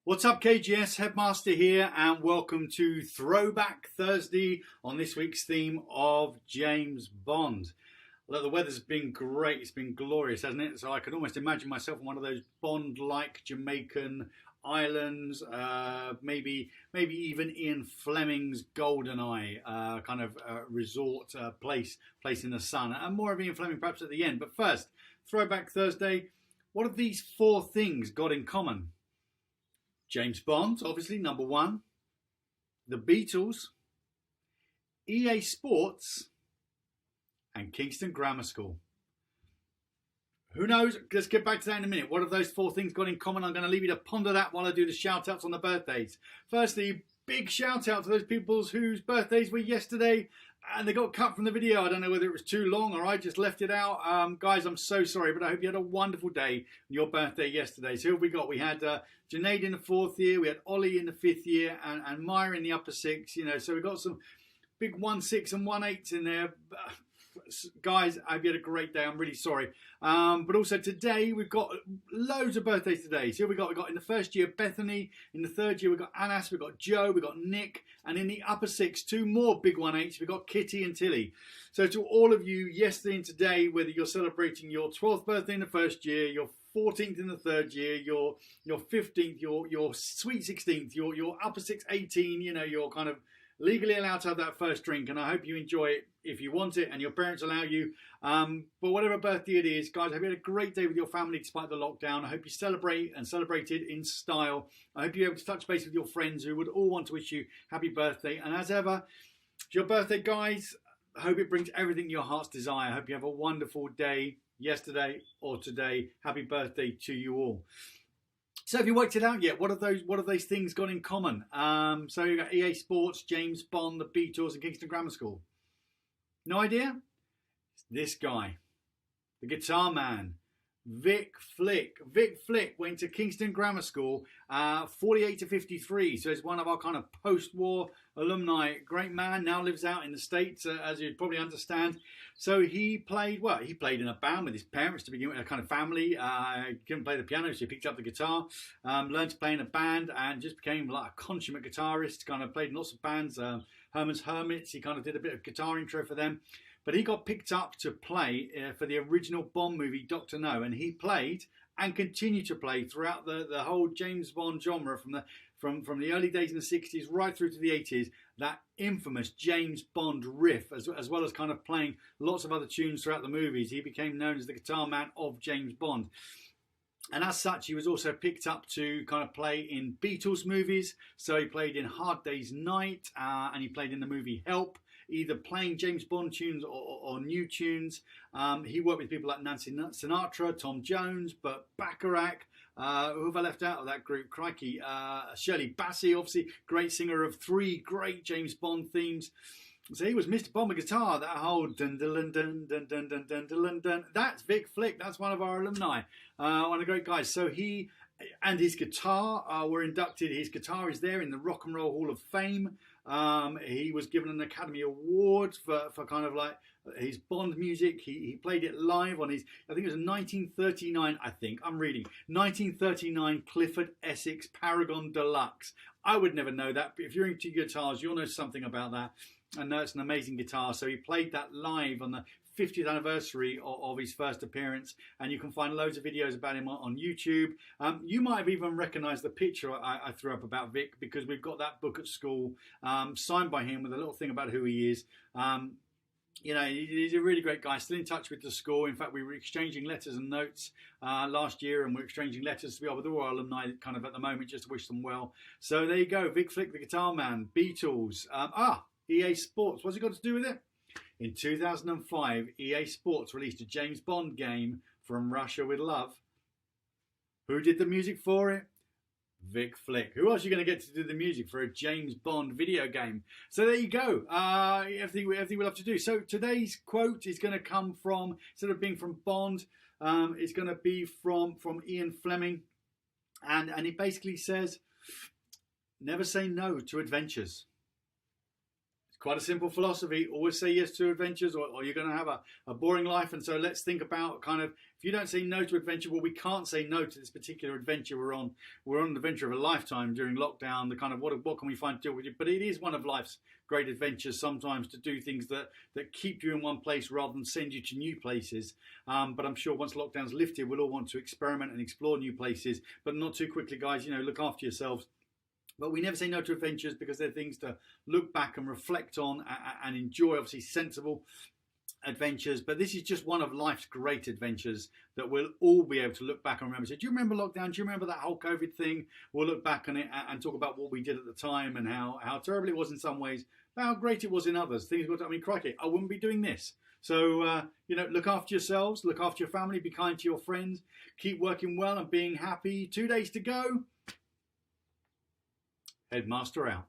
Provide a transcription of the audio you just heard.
What's up, KGS? Headmaster here, and welcome to Throwback Thursday on this week's theme of James Bond. Look, the weather's been great. It's been glorious, hasn't it? So I can almost imagine myself on one of those Bond-like Jamaican islands, maybe even Ian Fleming's GoldenEye kind of resort place in the sun, and more of Ian Fleming perhaps at the end. But first, Throwback Thursday. What have these four things got in common? James Bond, obviously, number one. The Beatles, EA Sports, and Kingston Grammar School. Who knows? Let's get back to that in a minute. What have those four things got in common? I'm going to leave you to ponder that while I do the shout-outs on the birthdays. Firstly, big shout-out to those people whose birthdays were yesterday and they got cut from the video. I don't know whether it was too long or I just left it out. Guys, I'm so sorry, but I hope you had a wonderful day on your birthday yesterday. So who have we got? We had Junaid in the 4th year, we had Ollie in the 5th year, and Maya in the upper 6. You know, so we've got some big 1-6 and 1-8s in there. Guys, I hope you had a great day. I'm really sorry. But also today, we've got loads of birthdays today. So we've got in the 1st year, Bethany. In the 3rd year, we've got Anas, we've got Joe, we've got Nick. And in the upper 6, 2 more big 1-8s. We've got Kitty and Tilly. So to all of you, yesterday and today, whether you're celebrating your 12th birthday in the 1st year, your 14th in the 3rd year, your 15th, your sweet 16th, your upper 6, 18, you know, you're kind of legally allowed to have that first drink, and I hope you enjoy it if you want it and your parents allow you. But whatever birthday it is, guys, I hope you had a great day with your family despite the lockdown. I hope you celebrated in style. I hope you're able to touch base with your friends who would all want to wish you happy birthday. And as ever, it's your birthday, guys. I hope it brings everything your heart's desire. I hope you have a wonderful day yesterday or today. Happy birthday to you all. So have you worked it out yet? What have those things got in common? So you've got EA Sports, James Bond, the Beatles, and Kingston Grammar School. No idea? It's this guy, the guitar man, Vic Flick. Vic Flick went to Kingston Grammar School, 48 to 53. So he's one of our kind of post-war alumni. Great man, now lives out in the States, as you'd probably understand. So he played in a band with his parents to begin with, a kind of family. He couldn't play the piano, so he picked up the guitar, learned to play in a band, and just became like a consummate guitarist. Kind of played in lots of bands. Herman's Hermits, he kind of did a bit of guitar intro for them. But he got picked up to play for the original Bond movie, Dr. No, and he played and continued to play throughout the whole James Bond genre from the early days in the 60s right through to the 80s, that infamous James Bond riff, as well as kind of playing lots of other tunes throughout the movies. He became known as the guitar man of James Bond. And as such, he was also picked up to kind of play in Beatles movies. So he played in Hard Day's Night, and he played in the movie Help, either playing James Bond tunes or new tunes. He worked with people like Nancy Sinatra, Tom Jones, Burt Bacharach. Who have I left out of that group? Crikey. Shirley Bassey, obviously, great singer of 3 great James Bond themes. So he was Mr. Bomber Guitar, that whole dun dun dun dun dun dun dun dun dun. That's Vic Flick. That's one of our alumni. One of the great guys. So he and his guitar were inducted. His guitar is there in the Rock and Roll Hall of Fame. He was given an Academy Award for kind of like his Bond music. He played it live on his, I think it was a 1939, 1939 Clifford Essex Paragon Deluxe. I would never know that, but if you're into guitars, you'll know something about that. And it's an amazing guitar. So he played that live on the 50th anniversary of his first appearance, and you can find loads of videos about him on YouTube. You might have even recognised the picture I threw up about Vic, because we've got that book at school signed by him with a little thing about who he is. You know, he's a really great guy, still in touch with the school. In fact, we were exchanging letters and notes last year, and we're exchanging letters to be with all our alumni kind of at the moment, just to wish them well. So there you go, Vic Flick, the guitar man, Beatles. EA Sports, what's it got to do with it? In 2005, EA Sports released a James Bond game, From Russia with Love. Who did the music for it? Vic Flick. Who else are you going to get to do the music for a James Bond video game? So there you go. Everything we'll have to do. So today's quote is going to come from, instead of being from Bond, it's going to be from Ian Fleming. And he basically says, never say no to adventures. It's quite a simple philosophy. Always say yes to adventures, or you're going to have a boring life. And so let's think about kind of, if you don't say no to adventure, well, we can't say no to this particular adventure we're on. We're on an adventure of a lifetime during lockdown. The kind of what can we find to do with it? But it is one of life's great adventures sometimes to do things that keep you in one place rather than send you to new places. But I'm sure once lockdown's lifted, we'll all want to experiment and explore new places, but not too quickly, guys. You know, look after yourselves. But we never say no to adventures because they're things to look back and reflect on and enjoy, obviously sensible adventures. But this is just one of life's great adventures that we'll all be able to look back and remember. So do you remember lockdown? Do you remember that whole COVID thing? We'll look back on it and talk about what we did at the time and how terrible it was in some ways, but how great it was in others. Things got, I mean, crikey, I wouldn't be doing this. So, you know, look after yourselves, look after your family, be kind to your friends, keep working well and being happy. 2 days to go. Headmaster out.